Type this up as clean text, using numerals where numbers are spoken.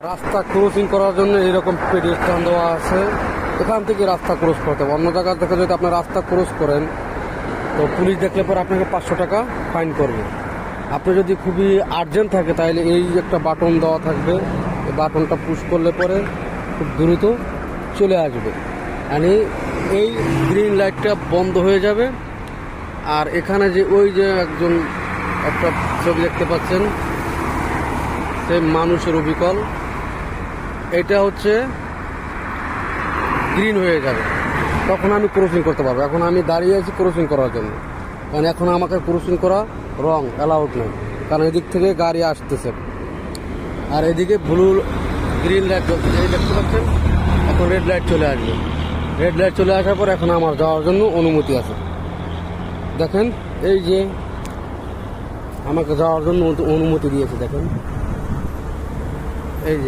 রাস্তা ক্রসিং করার জন্য এরকম পেডিস্ট্রান দেওয়া আছে। এখান থেকে রাস্তা ক্রস করতে হবে। অন্য জায়গা থেকে যদি আপনার রাস্তা ক্রস করেন তো পুলিশ দেখলে পরে আপনাকে 500 টাকা ফাইন করবে। আপনি যদি খুবই আর্জেন্ট থাকে তাহলে এই একটা বাটন দেওয়া থাকবে, এই বাটনটা পুশ করলে পরে খুব দ্রুত চলে আসবে। মানে এই গ্রিন লাইটটা বন্ধ হয়ে যাবে। আর এখানে যে ওই যে একজন একটা ছবি দেখতে পাচ্ছেন, সে মানুষের অবিকল, এটা হচ্ছে গ্রিন হয়ে যাবে, তখন আমি ক্রসিং করতে পারবো। এখন আমি দাঁড়িয়ে আছি ক্রসিং করার জন্য, কারণ এখন আমাকে ক্রসিং করা রং, অ্যালাউড নেই, কারণ এদিক থেকে গাড়ি আসতেছে। আর এদিকে ব্লু গ্রিন লাইট জ্বলছে, এই দেখতে পাচ্ছেন। এখন রেড লাইট চলে আসবে। রেড লাইট চলে আসার পর এখন আমার যাওয়ার জন্য অনুমতি আছে। দেখেন এই যে আমাকে যাওয়ার জন্য অনুমতি দিয়েছে, দেখেন।